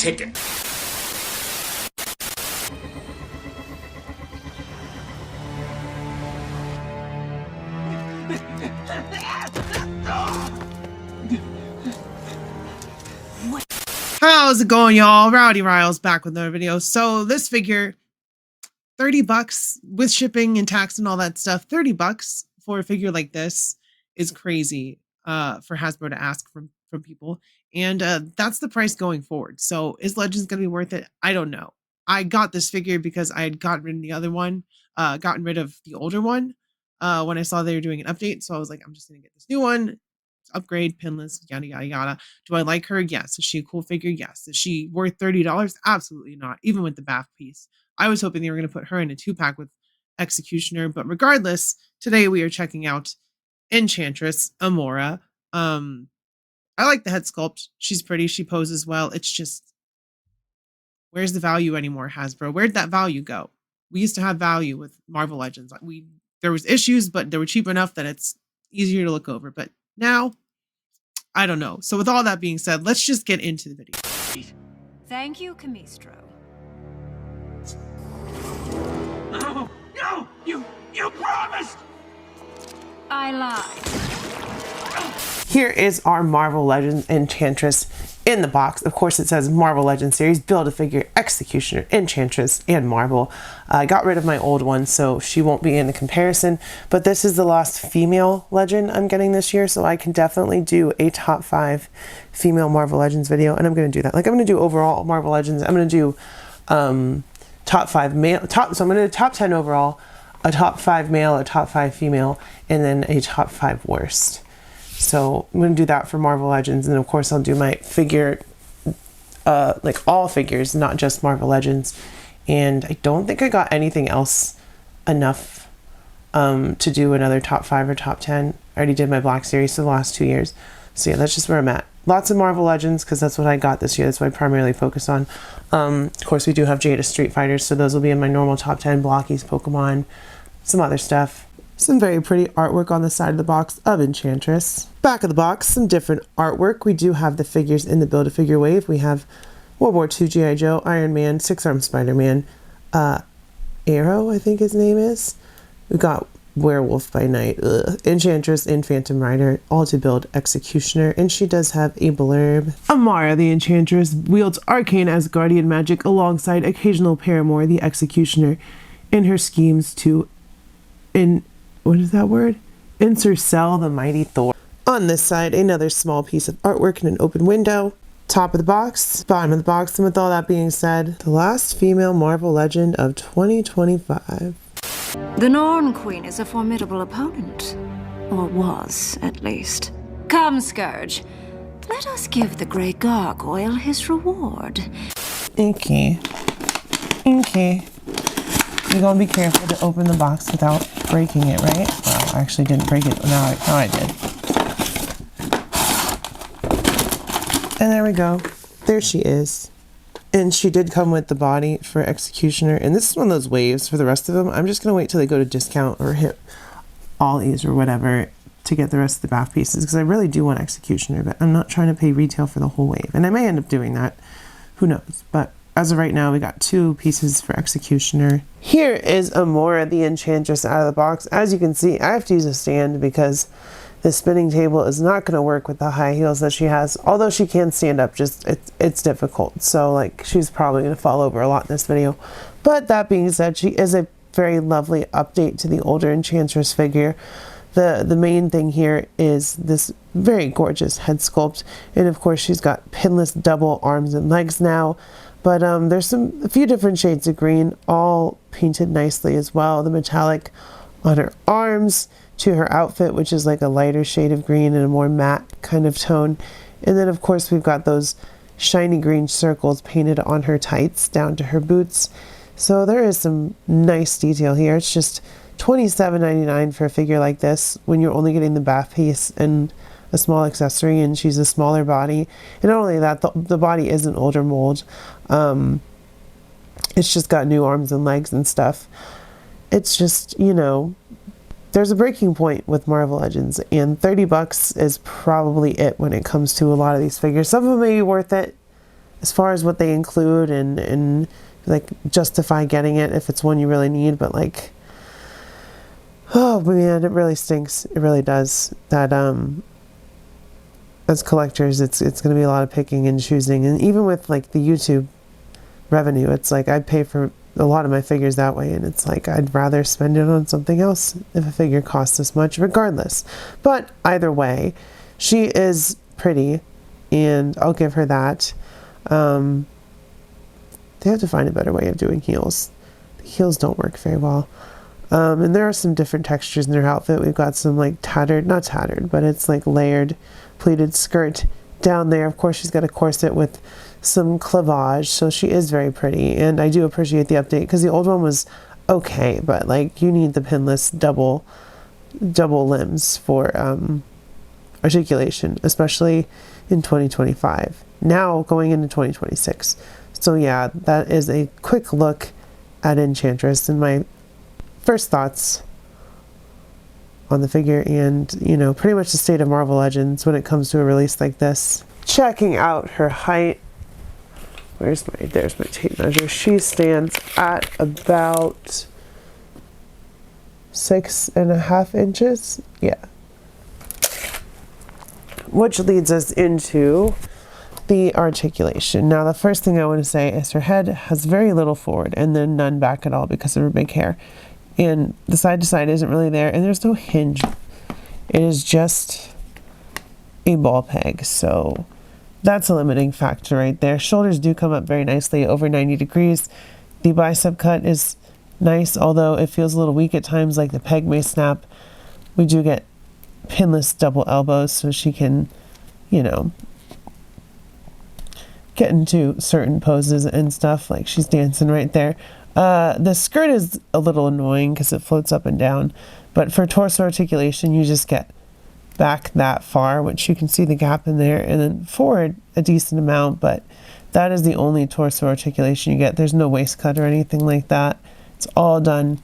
ticket. How's it going, y'all? Rowdy Riles back with another video. So this figure, 30 bucks with shipping and tax and all that stuff. 30 bucks for a figure like this is crazy for Hasbro to ask from people. And that's the price going forward. So is Legends going to be worth it? I don't know. I got this figure because I had gotten rid of the other one, gotten rid of the older one when I saw they were doing an update. So I was like, I'm just going to get this new one. Upgrade, pinless, yada yada yada. Do I like her? Yes. Is she a cool figure? Yes. Is she worth $30? Absolutely not. Even with the bath piece. I was hoping they were going to put her in a 2-pack with Executioner, but regardless, today we are checking out Enchantress Amora. I like the head sculpt. She's pretty. She poses well. It's just, where's the value anymore, Hasbro? Where'd that value go? We used to have value with Marvel Legends. There was issues, but they were cheap enough that it's easier to look over. But now, I don't know. So with all that being said, let's just get into the video. Thank you, Camistro. No, you promised. I lied. Here is our Marvel Legends Enchantress in the box. Of course, it says Marvel Legends series, Build-A-Figure, Executioner, Enchantress, and Marvel. I got rid of my old one, so she won't be in the comparison, but this is the last female Legend I'm getting this year, so I can definitely do a top 5 female Marvel Legends video, and I'm going to do that. Like, I'm going to do overall Marvel Legends. I'm going to do top 5 male, so I'm going to do top 10 overall, a top 5 male, a top 5 female, and then a top 5 worst. So I'm going to do that for Marvel Legends, and of course I'll do my figure, like all figures, not just Marvel Legends. And I don't think I got anything else enough to do another top 5 or top 10. I already did my Black Series for the last 2 years. So yeah, that's just where I'm at. Lots of Marvel Legends, because that's what I got this year. That's what I primarily focus on. Of course, we do have Jada Street Fighters, so those will be in my normal top 10, Blockies, Pokemon, some other stuff. Some very pretty artwork on the side of the box of Enchantress. Back of the box, some different artwork. We do have the figures in the Build-A-Figure wave. We have World War II G.I. Joe, Iron Man, 6-Armed Spider-Man, Arrow, I think his name is. We've got Werewolf by Night, Enchantress, and Phantom Rider, all to build Executioner, and she does have a blurb. Amara, the Enchantress, wields arcane Asgardian magic alongside occasional paramour, the Executioner, in her schemes to what is that word? Intercell the mighty Thor. On this side, another small piece of artwork in an open window. Top of the box, bottom of the box, and with all that being said, the last female Marvel Legend of 2025. The Norn Queen is a formidable opponent. Or was, at least. Come, Scourge. Let us give the Grey Gargoyle his reward. Okay. You're gonna be careful to open the box without breaking it, right? Well, I actually didn't break it. Now I did. And there we go. There she is. And she did come with the body for Executioner. And this is one of those waves for the rest of them. I'm just going to wait till they go to discount or hit Ollie's or whatever to get the rest of the bath pieces. Because I really do want Executioner, but I'm not trying to pay retail for the whole wave. And I may end up doing that. Who knows? But as of right now, we got 2 pieces for Executioner. Here is Amora, the Enchantress, out of the box. As you can see, I have to use a stand because the spinning table is not going to work with the high heels that she has. Although she can stand up, just it's difficult. So like she's probably going to fall over a lot in this video. But that being said, she is a very lovely update to the older Enchantress figure. The main thing here is this very gorgeous head sculpt. And of course she's got pinless double arms and legs now. But there's a few different shades of green, all painted nicely as well. The metallic on her arms to her outfit, which is like a lighter shade of green and a more matte kind of tone. And then of course we've got those shiny green circles painted on her tights down to her boots. So there is some nice detail here. It's just $27.99 for a figure like this when you're only getting the bath piece and a small accessory, and she's a smaller body. And not only that, the body is an older mold. It's just got new arms and legs and stuff. It's just, you know, there's a breaking point with Marvel Legends, and 30 bucks is probably it when it comes to a lot of these figures. Some of them may be worth it, as far as what they include and like justify getting it if it's one you really need. But like, oh man, it really stinks. It really does. That as collectors, it's going to be a lot of picking and choosing. And even with like the YouTube revenue, it's like I pay for a lot of my figures that way, and it's like I'd rather spend it on something else if a figure costs this much regardless. But either way, she is pretty, and I'll give her that. They have to find a better way of doing heels. The heels don't work very well. And there are some different textures in her outfit. We've got some like not tattered, but it's like layered pleated skirt down there. Of course, she's got a corset with some cleavage, so she is very pretty. And I do appreciate the update because the old one was okay, but like you need the pinless double limbs for articulation, especially in 2025. Now going into 2026. So yeah, that is a quick look at Enchantress and my first thoughts on the figure, and you know, pretty much the state of Marvel Legends when it comes to a release like this. Checking out her height. There's my tape measure. She stands at about 6.5 inches. Yeah. Which leads us into the articulation. Now, the first thing I want to say is her head has very little forward and then none back at all because of her big hair. And the side to side isn't really there, and there's no hinge. It is just a ball peg, so that's a limiting factor right there. Shoulders do come up very nicely, over 90 degrees. The bicep cut is nice, although it feels a little weak at times, like the peg may snap. We do get pinless double elbows, so she can, you know, get into certain poses and stuff, like she's dancing right there. The skirt is a little annoying because it floats up and down, but for torso articulation, you just get back that far, which you can see the gap in there, and then forward a decent amount, but that is the only torso articulation you get. There's no waist cut or anything like that. It's all done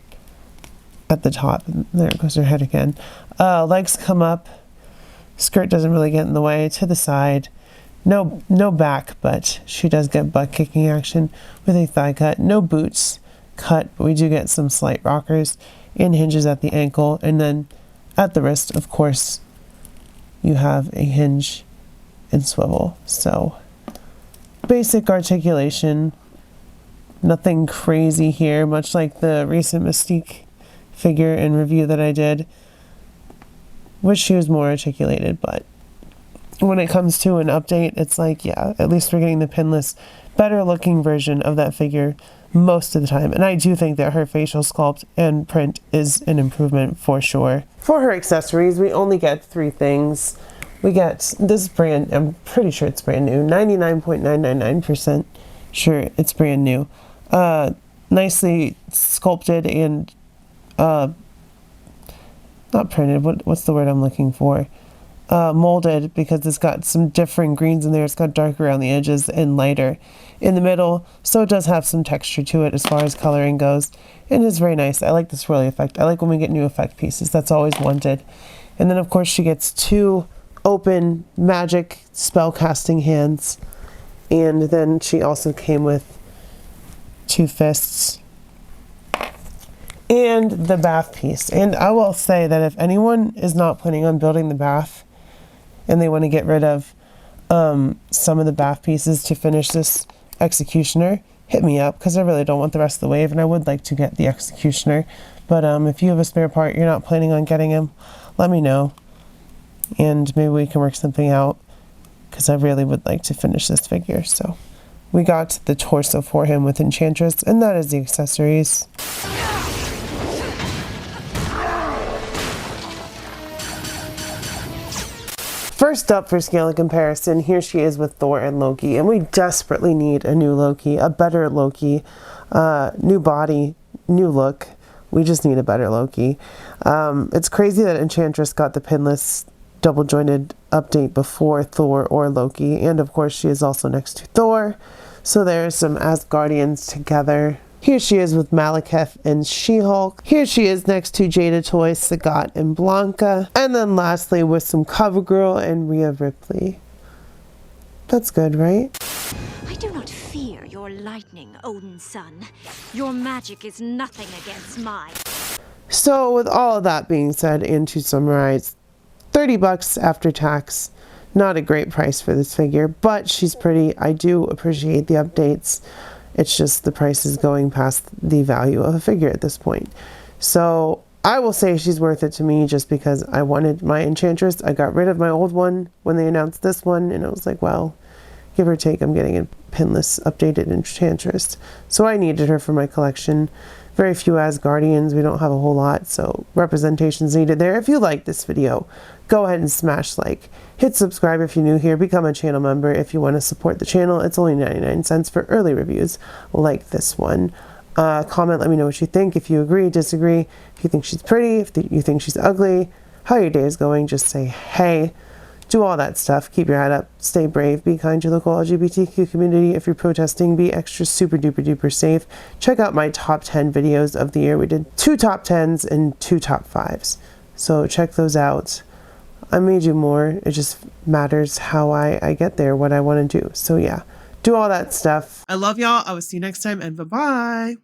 at the top. And there goes her head again. Legs come up. Skirt doesn't really get in the way. To the side. No back, but she does get butt kicking action with a thigh cut. No boots cut, but we do get some slight rockers and hinges at the ankle. And then at the wrist, of course, you have a hinge and swivel. So basic articulation, nothing crazy here, much like the recent Mystique figure and review that I did. Wish she was more articulated, but when it comes to an update, it's like, yeah, at least we're getting the pinless, better looking version of that figure most of the time. And I do think that her facial sculpt and print is an improvement for sure. For her accessories, we only get 3 things. We get this brand, I'm pretty sure it's brand new, 99.999% sure it's brand new. Nicely sculpted and not printed, what's the word I'm looking for? Molded, because it's got some different greens in there. It's got darker around the edges and lighter in the middle, so it does have some texture to it as far as coloring goes, and it's very nice. I like the swirly effect. I like when we get new effect pieces. That's always wanted. And then of course she gets 2 open magic spell casting hands, and then she also came with 2 fists and the bath piece. And I will say that if anyone is not planning on building the bath and they want to get rid of some of the bath pieces to finish this executioner, hit me up, because I really don't want the rest of the wave and I would like to get the executioner. But if you have a spare part, you're not planning on getting him, let me know and maybe we can work something out, because I really would like to finish this figure. So we got the torso for him with Enchantress, and that is the accessories. First up for scale and comparison, here she is with Thor and Loki, and we desperately need a new Loki, a better Loki, new body, new look. We just need a better Loki. It's crazy that Enchantress got the pinless double jointed update before Thor or Loki, and of course she is also next to Thor, so there's some Asgardians together. Here she is with Malekith and She-Hulk. Here she is next to Jada Toy, Sagat, and Blanca. And then lastly with some CoverGirl and Rhea Ripley. That's good, right? I do lightning, Odin's son. Your magic is nothing against mine. So with all of that being said, and to summarize, $30 after tax. Not a great price for this figure, but she's pretty. I do appreciate the updates. It's just the price is going past the value of a figure at this point. So I will say she's worth it to me just because I wanted my Enchantress. I got rid of my old one when they announced this one, and I was like, well, give or take, I'm getting a pinless updated Enchantress. So I needed her for my collection. Very few Asgardians, we don't have a whole lot, so representation's needed there. If you like this video, go ahead and smash like. Hit subscribe if you're new here, become a channel member if you want to support the channel. It's only 99 cents for early reviews like this one. Comment, let me know what you think, if you agree, disagree, if you think she's pretty, if you think she's ugly, how your day is going, just say hey. Do all that stuff. Keep your head up. Stay brave. Be kind to your local LGBTQ community. If you're protesting, be extra super duper duper safe. Check out my top 10 videos of the year. We did 2 top 10s and 2 top 5s. So check those out. I may do more. It just matters how I get there, what I want to do. So yeah, do all that stuff. I love y'all. I will see you next time, and bye-bye.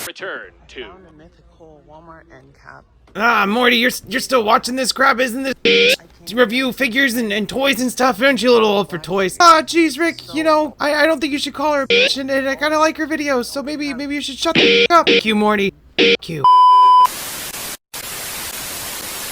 Return to Found a mythical Walmart end cap. Ah, Morty, you're still watching this crap, isn't this? To review figures and toys and stuff. Aren't you a little old for toys? Ah, geez, Rick, you know, I don't think you should call her a bitch, and I kind of like her videos, so maybe you should shut the up. Q, Morty. Q.